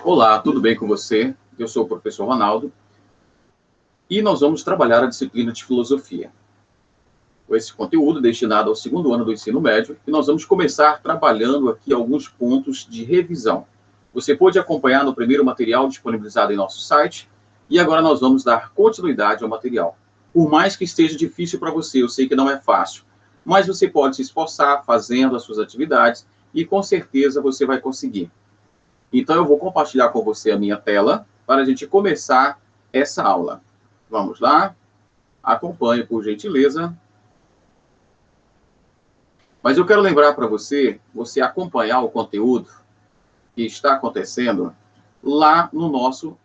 Olá, tudo bem com você? Eu sou o professor Ronaldo e nós vamos trabalhar a disciplina de filosofia. Esse conteúdo destinado ao segundo ano do ensino médio e nós vamos começar trabalhando aqui alguns pontos de revisão. Você pode acompanhar no primeiro material disponibilizado em nosso site e agora nós vamos dar continuidade ao material. Por mais que esteja difícil para você, eu sei que não é fácil, mas você pode se esforçar fazendo as suas atividades e com certeza você vai conseguir. Então, eu vou compartilhar com você a minha tela para a gente começar essa aula. Vamos lá? Acompanhe, por gentileza. Mas eu quero lembrar para você acompanhar o conteúdo que está acontecendo lá no nosso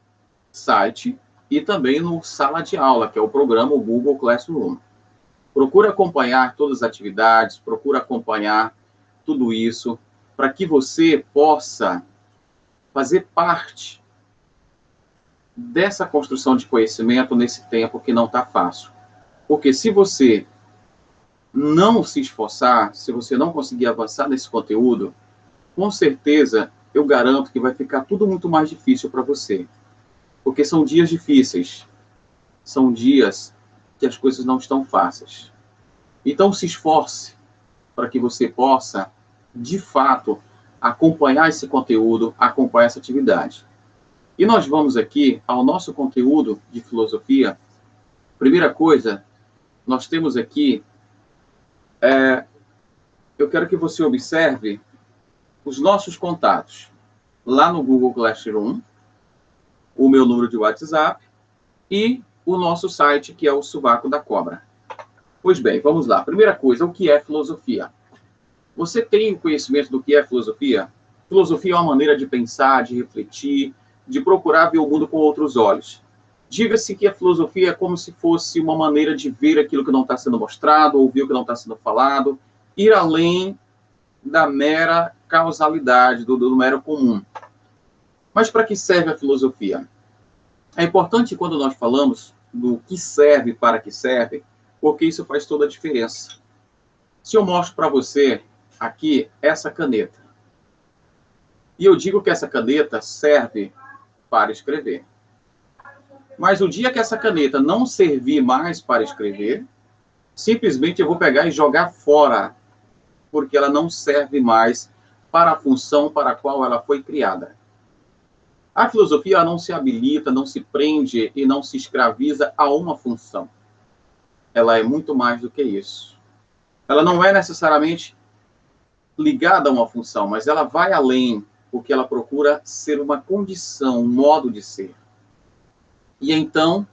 site e também no Sala de Aula, que é o programa Google Classroom. Procura acompanhar todas as atividades, procura acompanhar tudo isso, para que você possa fazer parte dessa construção de conhecimento nesse tempo que não está fácil. Porque se você não se esforçar, se você não conseguir avançar nesse conteúdo, com certeza eu garanto que vai ficar tudo muito mais difícil para você. Porque são dias difíceis, são dias que as coisas não estão fáceis. Então se esforce para que você possa, de fato, acompanhar esse conteúdo, acompanhar essa atividade. E nós vamos aqui ao nosso conteúdo de filosofia. Primeira coisa, nós temos aqui, eu quero que você observe os nossos contatos. Lá no Google Classroom, o meu número de WhatsApp e o nosso site, que é o Sovaco da Cobra. Pois bem, vamos lá. Primeira coisa, o que é filosofia? Você tem conhecimento do que é filosofia? Filosofia é uma maneira de pensar, de refletir, de procurar ver o mundo com outros olhos. Diga-se que a filosofia é como se fosse uma maneira de ver aquilo que não está sendo mostrado, ouvir o que não está sendo falado, ir além da mera causalidade, do mero comum. Mas para que serve a filosofia? É importante quando nós falamos do que serve, para que serve, porque isso faz toda a diferença. Se eu mostro para você aqui essa caneta, e eu digo que essa caneta serve para escrever, mas o dia que essa caneta não servir mais para escrever, simplesmente eu vou pegar e jogar fora, porque ela não serve mais para a função para a qual ela foi criada. A filosofia não se habilita, não se prende e não se escraviza a uma função. Ela é muito mais do que isso. Ela não é necessariamente ligada a uma função, mas ela vai além, porque ela procura ser uma condição, um modo de ser. E então,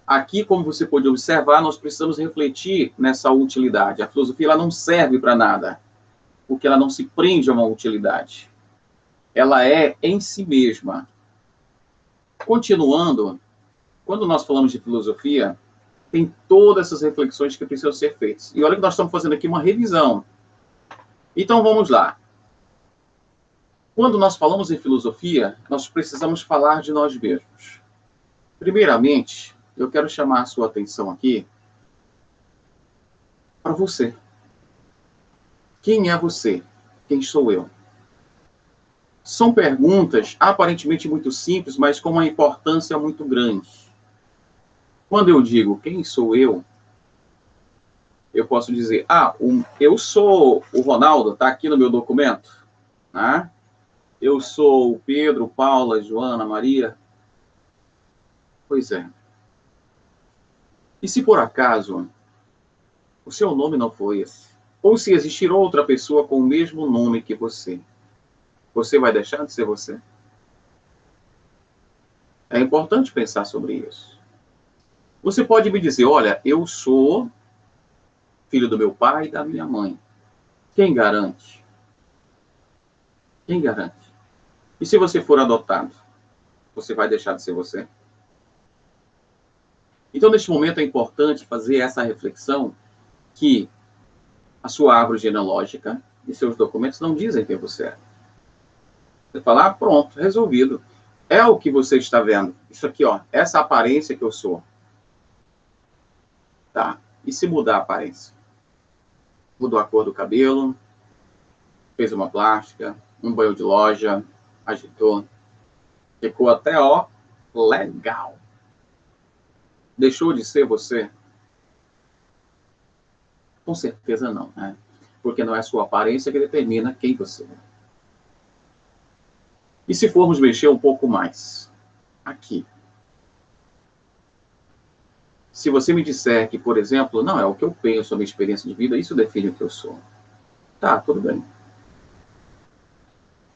aqui, como você pode observar, nós precisamos refletir nessa utilidade. A filosofia ela não serve para nada, porque ela não se prende a uma utilidade. Ela é em si mesma. Continuando, quando nós falamos de filosofia, tem todas essas reflexões que precisam ser feitas. E olha que nós estamos fazendo aqui uma revisão. Então, vamos lá. Quando nós falamos em filosofia, nós precisamos falar de nós mesmos. Primeiramente, eu quero chamar a sua atenção aqui para você. Quem é você? Quem sou eu? São perguntas aparentemente muito simples, mas com uma importância muito grande. Quando eu digo quem sou eu posso dizer, eu sou o Ronaldo, está aqui no meu documento, né? Eu sou o Pedro, Paula, Joana, Maria. Pois é. E se por acaso o seu nome não foi esse? Ou se existir outra pessoa com o mesmo nome que você vai deixar de ser você? É importante pensar sobre isso. Você pode me dizer, olha, eu sou filho do meu pai e da minha mãe. Quem garante? Quem garante? E se você for adotado, você vai deixar de ser você? Então, neste momento, é importante fazer essa reflexão que a sua árvore genealógica e seus documentos não dizem quem você é. Você fala, pronto, resolvido. É o que você está vendo. Isso aqui, ó, essa aparência que eu sou. Tá. E se mudar a aparência? Mudou a cor do cabelo, fez uma plástica, um banho de loja, agitou. Ficou até, ó, legal. Deixou de ser você? Com certeza não, né? Porque não é a sua aparência que determina quem você é. E se formos mexer um pouco mais aqui? Se você me disser que, por exemplo, não é o que eu penso, a minha experiência de vida, isso define o que eu sou. Tá, tudo bem.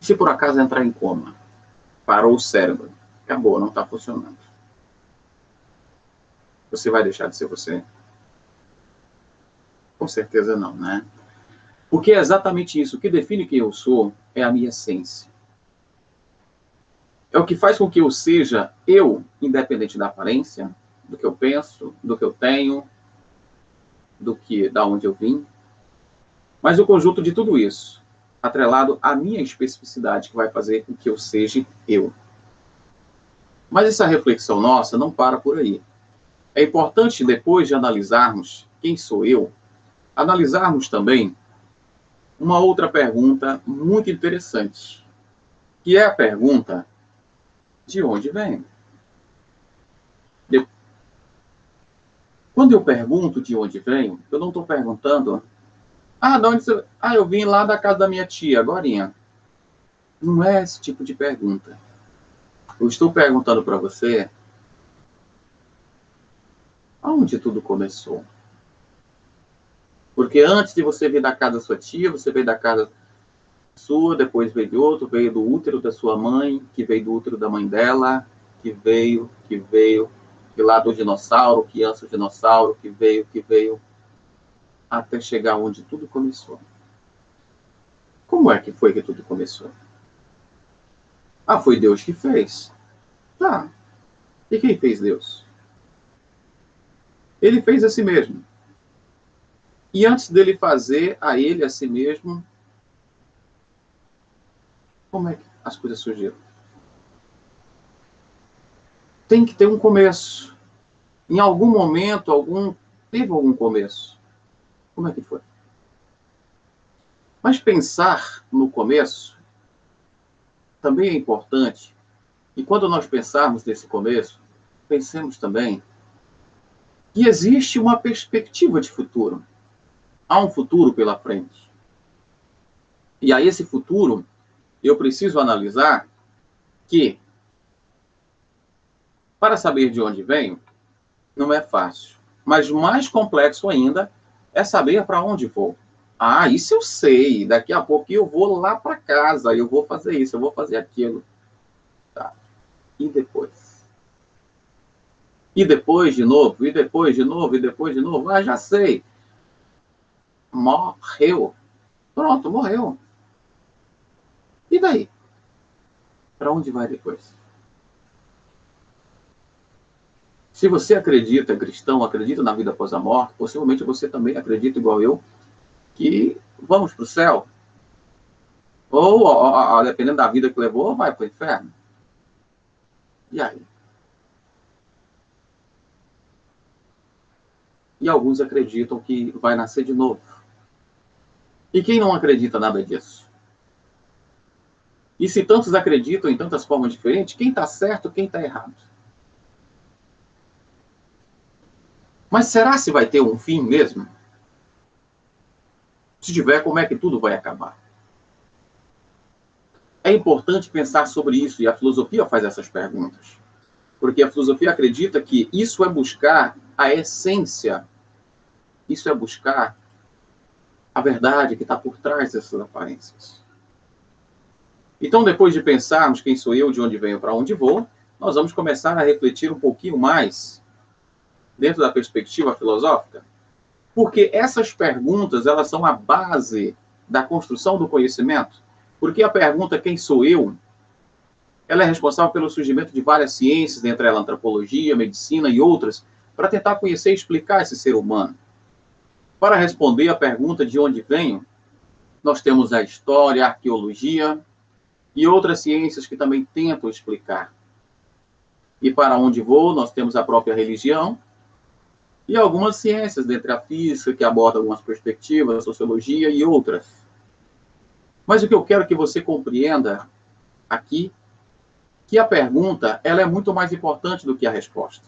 Se por acaso entrar em coma, parou o cérebro, acabou, não está funcionando. Você vai deixar de ser você? Com certeza não, né? Porque é exatamente isso. O que define quem eu sou é a minha essência. É o que faz com que eu seja eu, independente da aparência, do que eu penso, do que eu tenho, da onde eu vim. Mas o conjunto de tudo isso, atrelado à minha especificidade, que vai fazer com que eu seja eu. Mas essa reflexão nossa não para por aí. É importante, depois de analisarmos quem sou eu, analisarmos também uma outra pergunta muito interessante, que é a pergunta: de onde vem? Quando eu pergunto de onde venho, eu não estou perguntando, de onde você... eu vim lá da casa da minha tia, agorinha. Não é esse tipo de pergunta. Eu estou perguntando para você aonde tudo começou. Porque antes de você vir da casa da sua tia, você veio da casa sua, depois veio de outro, veio do útero da sua mãe, que veio do útero da mãe dela, que veio de lá do dinossauro, que antes o dinossauro, que veio, até chegar onde tudo começou. Como é que foi que tudo começou? Foi Deus que fez. Tá. E quem fez Deus? Ele fez a si mesmo. E antes dele fazer a ele, a si mesmo, como é que as coisas surgiram? Tem que ter um começo. Em algum momento, teve algum começo. Como é que foi? Mas pensar no começo também é importante. E quando nós pensarmos nesse começo, pensemos também que existe uma perspectiva de futuro. Há um futuro pela frente. E a esse futuro, eu preciso analisar que, para saber de onde venho, não é fácil. Mas mais complexo ainda é saber para onde vou. Isso eu sei. Daqui a pouco eu vou lá para casa, eu vou fazer isso, eu vou fazer aquilo. Tá. E depois? E depois de novo, e depois de novo, e depois de novo. Já sei. Morreu. Pronto, morreu. E daí? Para onde vai depois? Se você acredita, cristão, acredita na vida após a morte, possivelmente você também acredita, igual eu, que vamos para o céu. Ou, dependendo da vida que levou, vai para o inferno. E aí? E alguns acreditam que vai nascer de novo. E quem não acredita nada disso? E se tantos acreditam em tantas formas diferentes, quem está certo, quem está errado? Mas será se vai ter um fim mesmo? Se tiver, como é que tudo vai acabar? É importante pensar sobre isso, e a filosofia faz essas perguntas. Porque a filosofia acredita que isso é buscar a essência, isso é buscar a verdade que está por trás dessas aparências. Então, depois de pensarmos quem sou eu, de onde venho, para onde vou, nós vamos começar a refletir um pouquinho mais dentro da perspectiva filosófica, porque essas perguntas, elas são a base da construção do conhecimento. Porque a pergunta quem sou eu, ela é responsável pelo surgimento de várias ciências, entre elas antropologia, medicina e outras, para tentar conhecer e explicar esse ser humano. Para responder a pergunta de onde venho, nós temos a história, a arqueologia e outras ciências que também tentam explicar. E para onde vou, nós temos a própria religião e algumas ciências, dentre a física, que aborda algumas perspectivas, a sociologia e outras. Mas o que eu quero que você compreenda aqui, que a pergunta ela é muito mais importante do que a resposta.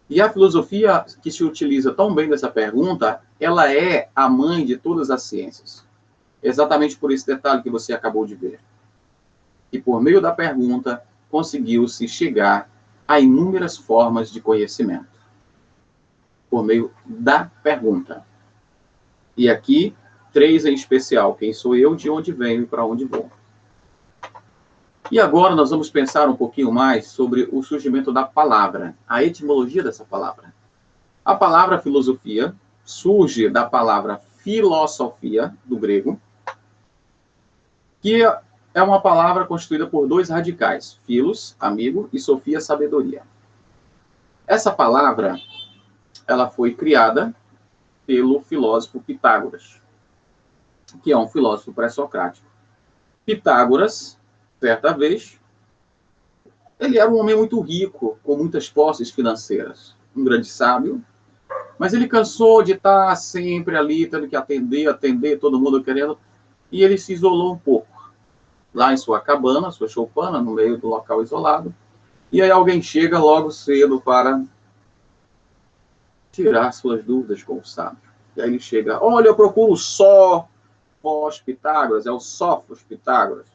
E a filosofia que se utiliza tão bem dessa pergunta, ela é a mãe de todas as ciências. Exatamente por esse detalhe que você acabou de ver. E por meio da pergunta, conseguiu-se chegar a inúmeras formas de conhecimento. Por meio da pergunta. E aqui, 3 em especial. Quem sou eu, de onde venho e para onde vou. E agora nós vamos pensar um pouquinho mais sobre o surgimento da palavra, a etimologia dessa palavra. A palavra filosofia surge da palavra filosofia, do grego, que é uma palavra constituída por 2 radicais, philos, amigo, e sofia, sabedoria. Essa palavra, ela foi criada pelo filósofo Pitágoras, que é um filósofo pré-socrático. Pitágoras, certa vez, ele era um homem muito rico, com muitas posses financeiras, um grande sábio, mas ele cansou de estar sempre ali, tendo que atender, todo mundo querendo, e ele se isolou um pouco, lá em sua cabana, sua choupana, no meio do local isolado, e aí alguém chega logo cedo para tirar suas dúvidas com o sábio. E aí ele chega, olha, eu procuro só Pitágoras, é o Sófos Pitágoras.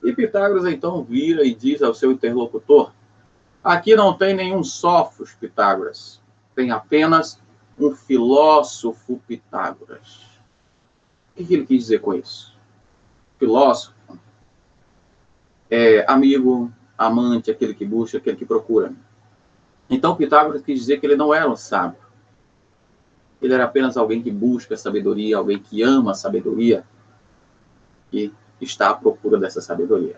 E Pitágoras então vira e diz ao seu interlocutor, aqui não tem nenhum Sófos Pitágoras, tem apenas um filósofo Pitágoras. O que ele quis dizer com isso? Filósofo é amigo, amante, aquele que busca, aquele que procura. Então Pitágoras quis dizer que ele não era um sábio. Ele era apenas alguém que busca sabedoria, alguém que ama a sabedoria e está à procura dessa sabedoria.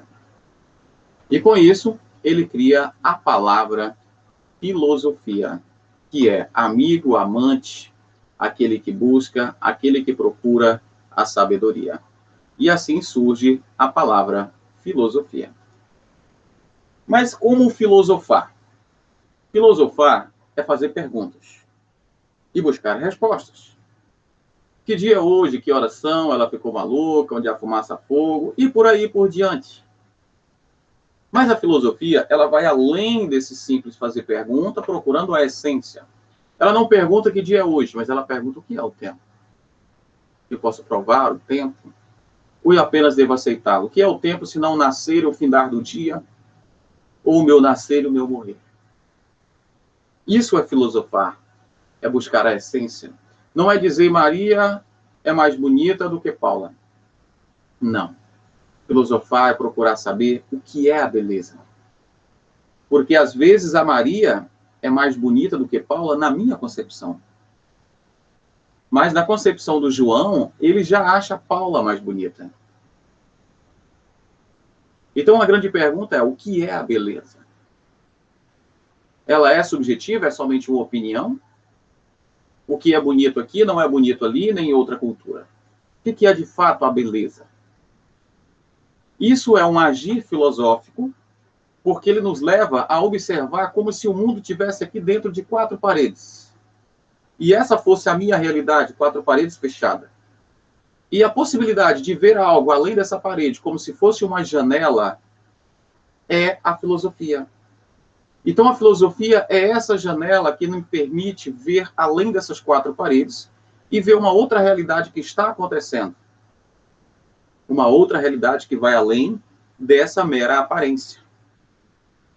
E com isso, ele cria a palavra filosofia, que é amigo, amante, aquele que busca, aquele que procura a sabedoria. E assim surge a palavra filosofia. Mas como filosofar? Filosofar é fazer perguntas e buscar respostas. Que dia é hoje? Que horas são? Ela ficou maluca? Onde há fumaça, fogo? E por aí por diante. Mas a filosofia, ela vai além desse simples fazer pergunta, procurando a essência. Ela não pergunta que dia é hoje, mas ela pergunta o que é o tempo. Eu posso provar o tempo? Ou eu apenas devo aceitá-lo? O que é o tempo se não nascer e o findar do dia? Ou o meu nascer e o meu morrer? Isso é filosofar. É buscar a essência. Não é dizer Maria é mais bonita do que Paula. Não. Filosofar é procurar saber o que é a beleza. Porque às vezes a Maria é mais bonita do que Paula na minha concepção. Mas na concepção do João, ele já acha Paula mais bonita. Então a grande pergunta é, o que é a beleza? Ela é subjetiva? É somente uma opinião? O que é bonito aqui não é bonito ali, nem em outra cultura. O que é de fato a beleza? Isso é um agir filosófico, porque ele nos leva a observar como se o mundo tivesse aqui dentro de 4 paredes. E essa fosse a minha realidade, 4 paredes fechadas. E a possibilidade de ver algo além dessa parede, como se fosse uma janela, é a filosofia. Então a filosofia é essa janela que nos permite ver além dessas 4 paredes e ver uma outra realidade que está acontecendo. Uma outra realidade que vai além dessa mera aparência.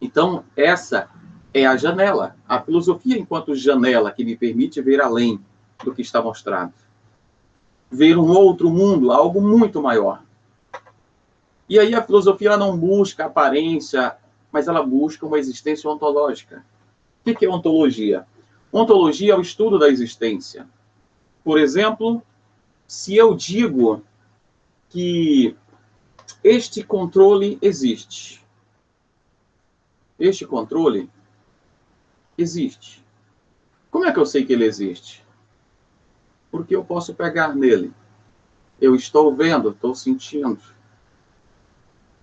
Então, essa é a janela. A filosofia enquanto janela que me permite ver além do que está mostrado. Ver um outro mundo, algo muito maior. E aí a filosofia ela não busca aparência, mas ela busca uma existência ontológica. O que é ontologia? Ontologia é o estudo da existência. Por exemplo, se eu digo que este controle existe. Este controle existe. Como é que eu sei que ele existe? Porque eu posso pegar nele. Eu estou vendo, estou sentindo.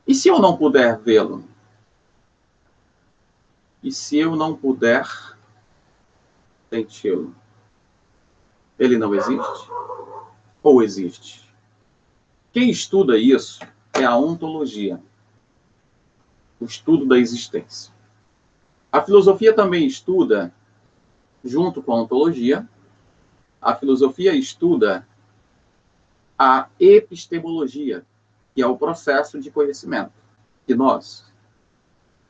E se eu não puder vê-lo? E se eu não puder senti-lo? Ele não existe? Ou existe? Quem estuda isso é a ontologia. o estudo da existência. A filosofia também estuda, junto com a ontologia, a filosofia estuda a epistemologia, que é o processo de conhecimento, de nós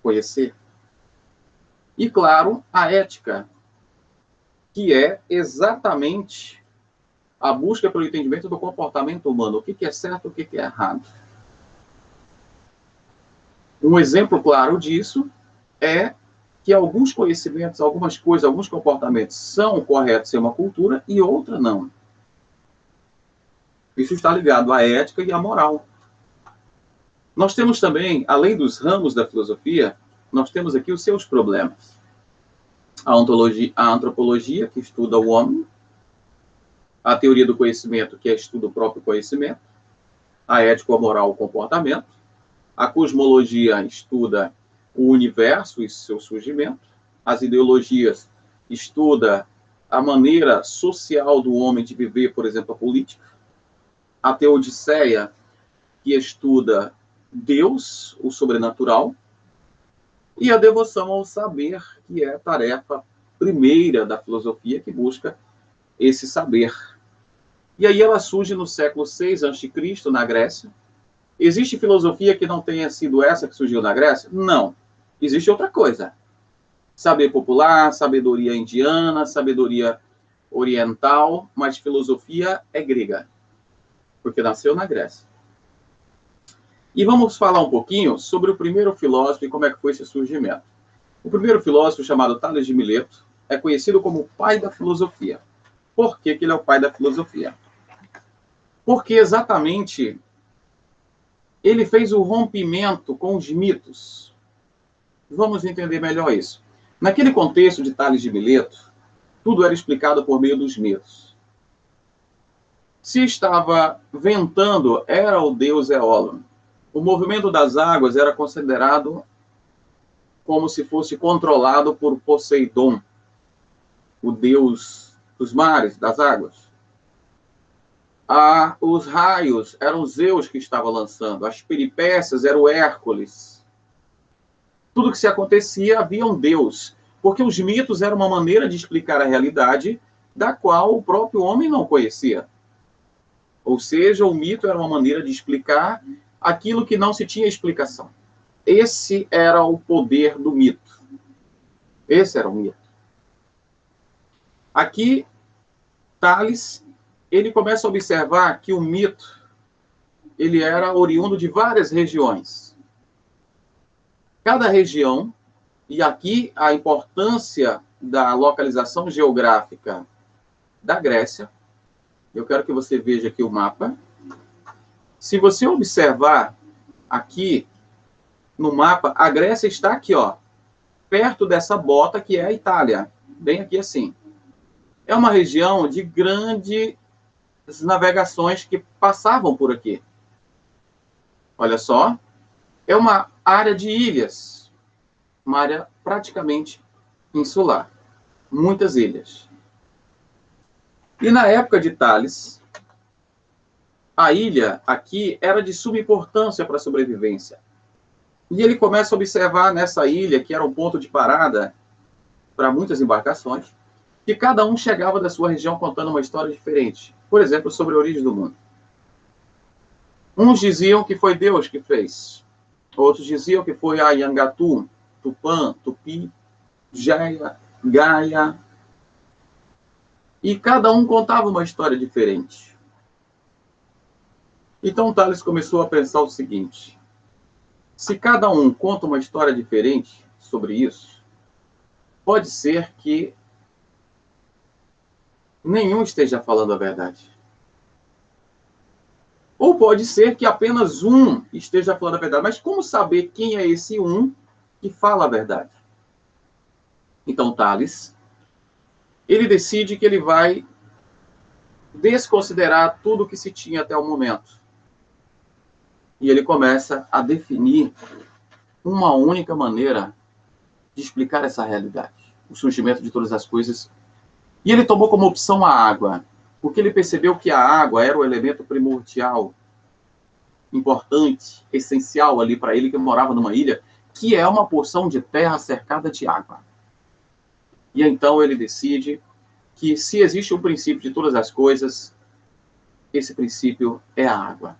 conhecer. E, claro, a ética, que é exatamente a busca pelo entendimento do comportamento humano, o que é certo, o que é errado. Um exemplo claro disso é que alguns conhecimentos, algumas coisas, alguns comportamentos são corretos em uma cultura e outra não. Isso está ligado à ética e à moral. Nós temos também, além dos ramos da filosofia, nós temos aqui os seus problemas. A antropologia, que estuda o homem, a teoria do conhecimento, que estuda o próprio conhecimento, a ética, a moral, o comportamento, a cosmologia estuda o universo e seu surgimento, as ideologias estuda a maneira social do homem de viver, por exemplo, a política, a teodiceia, que estuda Deus, o sobrenatural, e a devoção ao saber, que é a tarefa primeira da filosofia, que busca esse saber. E aí ela surge no século VI a.C., na Grécia. Existe filosofia que não tenha sido essa que surgiu na Grécia? Não. Existe outra coisa. Saber popular, sabedoria indiana, sabedoria oriental, mas filosofia é grega, porque nasceu na Grécia. E vamos falar um pouquinho sobre o primeiro filósofo e como é que foi esse surgimento. O primeiro filósofo, chamado Tales de Mileto, é conhecido como o pai da filosofia. Por que ele é o pai da filosofia? Porque exatamente ele fez o rompimento com os mitos. Vamos entender melhor isso. Naquele contexto de Tales de Mileto, tudo era explicado por meio dos mitos. Se estava ventando, era o deus Eolo. O movimento das águas era considerado como se fosse controlado por Poseidon, o deus dos mares, das águas. Os raios eram Zeus que estava lançando, as peripécias eram Hércules. Tudo que se acontecia havia um deus, porque os mitos eram uma maneira de explicar a realidade da qual o próprio homem não conhecia. Ou seja, o mito era uma maneira de explicar aquilo que não se tinha explicação. Esse era o poder do mito. Esse era o mito. Aqui, Tales, ele começa a observar que o mito, ele era oriundo de várias regiões. Cada região, e aqui a importância da localização geográfica da Grécia, eu quero que você veja aqui o mapa. Se você observar aqui no mapa, a Grécia está aqui, ó, perto dessa bota que é a Itália, bem aqui assim. É uma região de grandes navegações que passavam por aqui. Olha só, é uma área de ilhas, uma área praticamente insular, muitas ilhas. E na época de Tales, a ilha aqui era de suma importância para a sobrevivência. E ele começa a observar nessa ilha, que era um ponto de parada para muitas embarcações, que cada um chegava da sua região contando uma história diferente. Por exemplo, sobre a origem do mundo. Uns diziam que foi Deus que fez. Outros diziam que foi a Yangatu, Tupã, Tupi, Jaya, Gaia. E cada um contava uma história diferente. Então Tales começou a pensar o seguinte: se cada um conta uma história diferente sobre isso, pode ser que nenhum esteja falando a verdade. Ou pode ser que apenas um esteja falando a verdade. Mas como saber quem é esse um que fala a verdade? Então Tales, ele decide que ele vai desconsiderar tudo o que se tinha até o momento. E ele começa a definir uma única maneira de explicar essa realidade, o surgimento de todas as coisas. E ele tomou como opção a água, porque ele percebeu que a água era o elemento primordial, importante, essencial ali para ele, que morava numa ilha, que é uma porção de terra cercada de água. E então ele decide que se existe um princípio de todas as coisas, esse princípio é a água.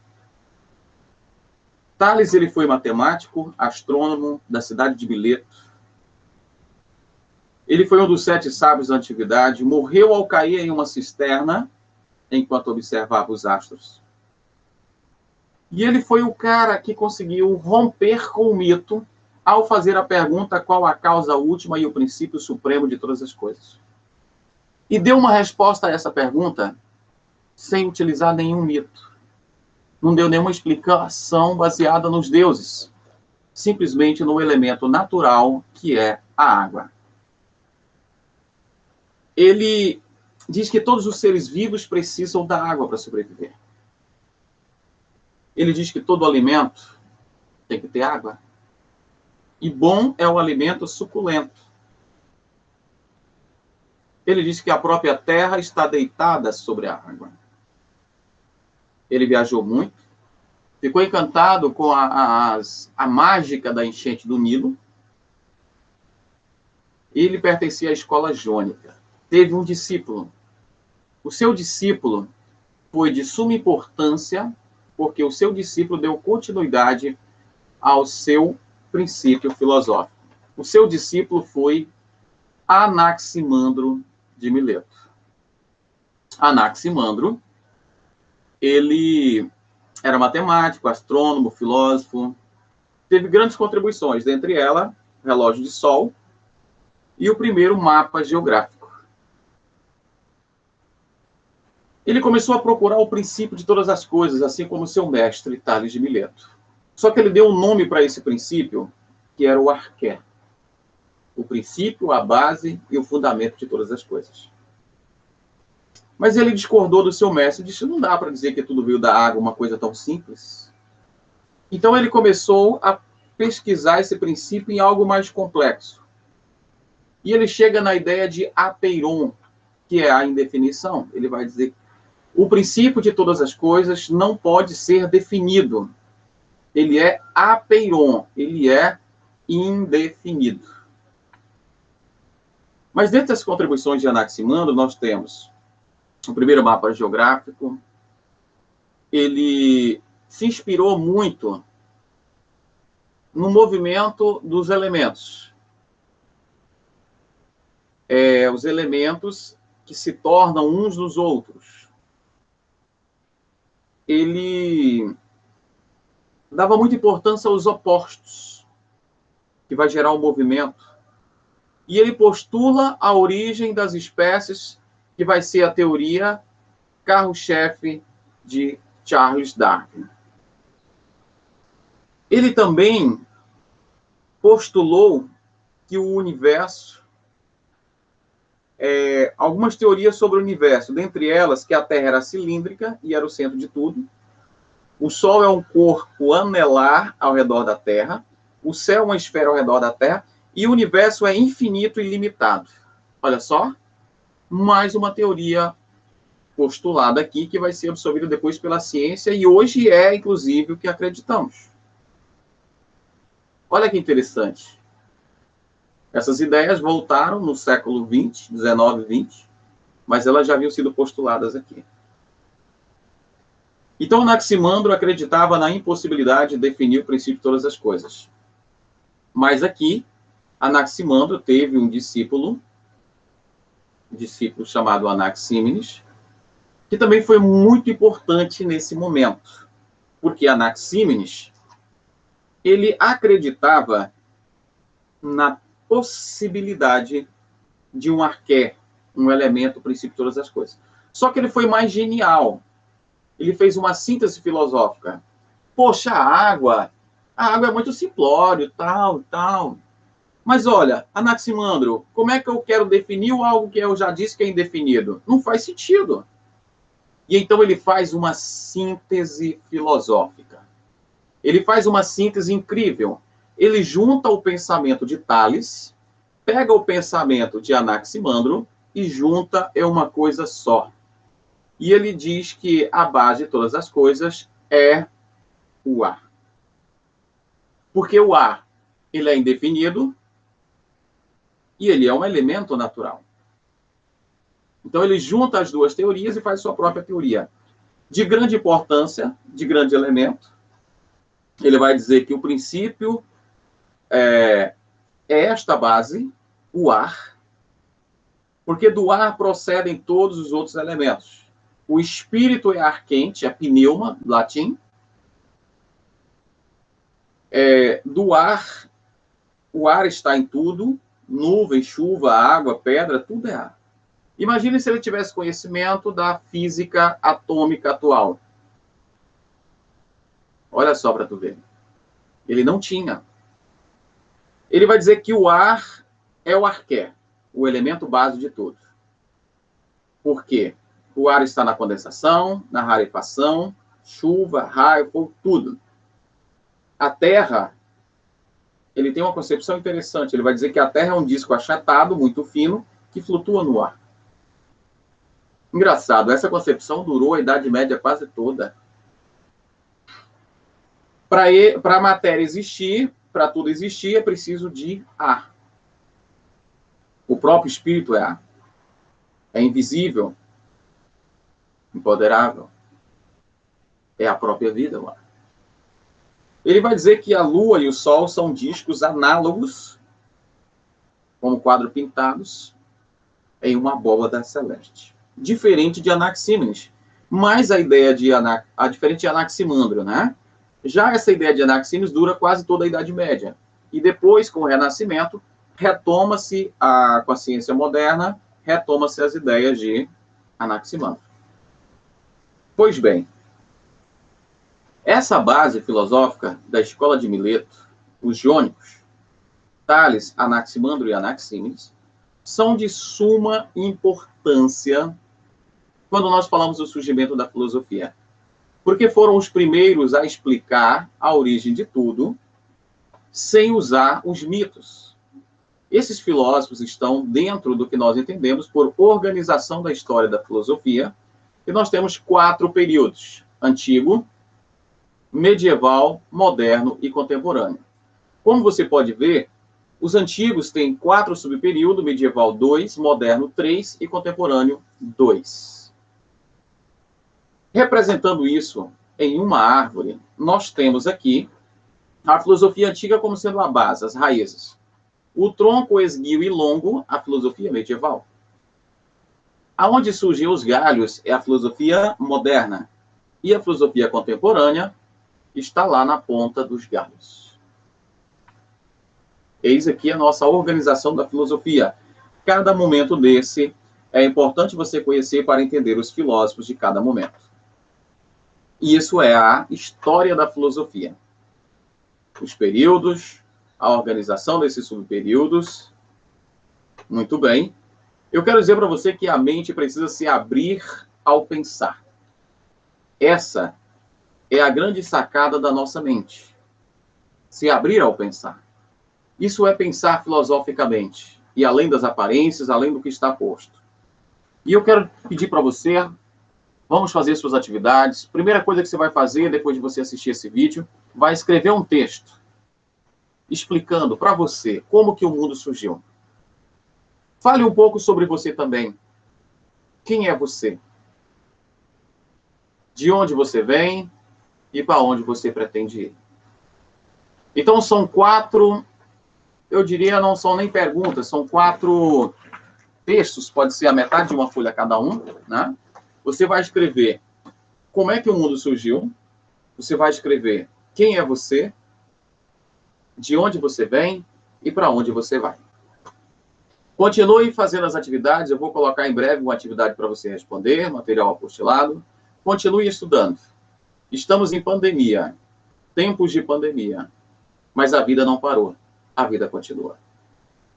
Tales, ele foi matemático, astrônomo da cidade de Mileto. Ele foi um dos 7 sábios da antiguidade, morreu ao cair em uma cisterna, enquanto observava os astros. E ele foi o cara que conseguiu romper com o mito ao fazer a pergunta qual a causa última e o princípio supremo de todas as coisas. E deu uma resposta a essa pergunta sem utilizar nenhum mito. Não deu nenhuma explicação baseada nos deuses. Simplesmente no elemento natural que é a água. Ele diz que todos os seres vivos precisam da água para sobreviver. Ele diz que todo alimento tem que ter água. E bom é o alimento suculento. Ele diz que a própria terra está deitada sobre a água. Ele viajou muito, ficou encantado com a mágica da enchente do Nilo. Ele pertencia à escola jônica. Teve um discípulo. O seu discípulo foi de suma importância, porque o seu discípulo deu continuidade ao seu princípio filosófico. O seu discípulo foi Anaximandro de Mileto. Anaximandro, ele era matemático, astrônomo, filósofo, teve grandes contribuições, dentre elas, relógio de sol e o primeiro mapa geográfico. Ele começou a procurar o princípio de todas as coisas, assim como seu mestre, Tales de Mileto. Só que ele deu um nome para esse princípio, que era o arqué. O princípio, a base e o fundamento de todas as coisas. Mas ele discordou do seu mestre e disse, não dá para dizer que tudo veio da água, uma coisa tão simples. Então ele começou a pesquisar esse princípio em algo mais complexo. E ele chega na ideia de apeiron, que é a indefinição. Ele vai dizer que o princípio de todas as coisas não pode ser definido. Ele é apeiron, ele é indefinido. Mas dentro das contribuições de Anaximandro, nós temos o primeiro mapa geográfico. Ele se inspirou muito no movimento dos elementos. Os elementos que se tornam uns dos outros. Ele dava muita importância aos opostos, que vai gerar um movimento. E ele postula a origem das espécies, que vai ser a teoria carro-chefe de Charles Darwin. Ele também postulou que o universo, algumas teorias sobre o universo, dentre elas que a Terra era cilíndrica e era o centro de tudo, o Sol é um corpo anelar ao redor da Terra, o céu é uma esfera ao redor da Terra, e o universo é infinito e ilimitado. Olha só, mais uma teoria postulada aqui, que vai ser absorvida depois pela ciência, e hoje é, inclusive, o que acreditamos. Olha que interessante. Essas ideias voltaram no século XX, 19 e 20, mas elas já haviam sido postuladas aqui. Então, Anaximandro acreditava na impossibilidade de definir o princípio de todas as coisas. Mas aqui, Anaximandro teve um discípulo chamado Anaxímenes, que também foi muito importante nesse momento, porque Anaxímenes, ele acreditava na possibilidade de um arqué, um elemento, o princípio de todas as coisas. Só que ele foi mais genial. Ele fez uma síntese filosófica. Poxa, a água é muito simplório, tal. Mas olha, Anaximandro, como é que eu quero definir algo que eu já disse que é indefinido? Não faz sentido. E então ele faz uma síntese filosófica. Ele faz uma síntese incrível. Ele junta o pensamento de Tales, pega o pensamento de Anaximandro e junta em uma coisa só. E ele diz que a base de todas as coisas é o ar. Porque o ar, ele é indefinido e ele é um elemento natural. Então, ele junta as duas teorias e faz sua própria teoria. De grande importância, de grande elemento, ele vai dizer que o princípio é esta base, o ar, porque do ar procedem todos os outros elementos. O espírito é ar quente, é pneuma, latim. Do ar, o ar está em tudo, nuvem, chuva, água, pedra, tudo é ar. Imagine se ele tivesse conhecimento da física atômica atual. Olha só para tu ver. Ele não tinha. Ele vai dizer que o ar é o arqué, o elemento base de tudo. Por quê? O ar está na condensação, na rarefação, chuva, raio, fogo, tudo. A Terra, ele tem uma concepção interessante. Ele vai dizer que a Terra é um disco achatado, muito fino, que flutua no ar. Engraçado, essa concepção durou a Idade Média quase toda. Para a matéria existir, para tudo existir, é preciso de ar. O próprio espírito é ar. É invisível, imponderável. É a própria vida, o ar. Ele vai dizer que a Lua e o Sol são discos análogos, como quadro pintados, em uma abóbada celeste. Diferente de Anaxímenes. Mas a ideia diferente de Anaximandro, né? Já essa ideia de Anaxímenes dura quase toda a Idade Média. E depois, com o Renascimento, retoma-se com a ciência moderna, retoma-se as ideias de Anaximandro. Pois bem, essa base filosófica da escola de Mileto, os jônicos, Tales, Anaximandro e Anaxímenes, são de suma importância quando nós falamos do surgimento da filosofia. Porque foram os primeiros a explicar a origem de tudo sem usar os mitos. Esses filósofos estão dentro do que nós entendemos por organização da história da filosofia, e nós temos 4 períodos: antigo, medieval, moderno e contemporâneo. Como você pode ver, os antigos têm 4 subperíodos: medieval 2, moderno 3 e contemporâneo 2. Representando isso em uma árvore, nós temos aqui a filosofia antiga como sendo a base, as raízes. O tronco esguio e longo, a filosofia medieval. Aonde surgem os galhos é a filosofia moderna. E a filosofia contemporânea está lá na ponta dos galhos. Eis aqui a nossa organização da filosofia. Cada momento desse é importante você conhecer para entender os filósofos de cada momento. E isso é a história da filosofia. Os períodos, a organização desses subperíodos. Muito bem. Eu quero dizer para você que a mente precisa se abrir ao pensar. Essa é a grande sacada da nossa mente. Se abrir ao pensar. Isso é pensar filosoficamente. E além das aparências, além do que está posto. E eu quero pedir para você, vamos fazer suas atividades. Primeira coisa que você vai fazer, depois de você assistir esse vídeo, vai escrever um texto explicando para você como que o mundo surgiu. Fale um pouco sobre você também. Quem é você? De onde você vem e para onde você pretende ir? Então, são 4, eu diria, não são nem perguntas, são 4 textos, pode ser a metade de uma folha cada um, né? Você vai escrever como é que o mundo surgiu, você vai escrever quem é você, de onde você vem e para onde você vai. Continue fazendo as atividades, eu vou colocar em breve uma atividade para você responder, material apostilado. Continue estudando. Estamos em pandemia, tempos de pandemia, mas a vida não parou, a vida continua.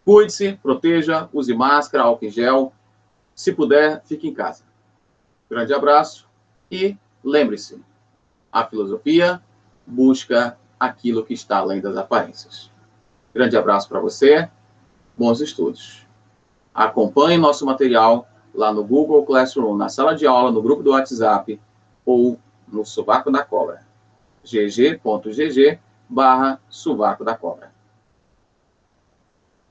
Cuide-se, proteja, use máscara, álcool em gel. Se puder, fique em casa. Grande abraço e lembre-se, a filosofia busca aquilo que está além das aparências. Grande abraço para você, bons estudos. Acompanhe nosso material lá no Google Classroom, na sala de aula, no grupo do WhatsApp ou no Sovaco da Cobra. gg.gg/Sovaco da Cobra.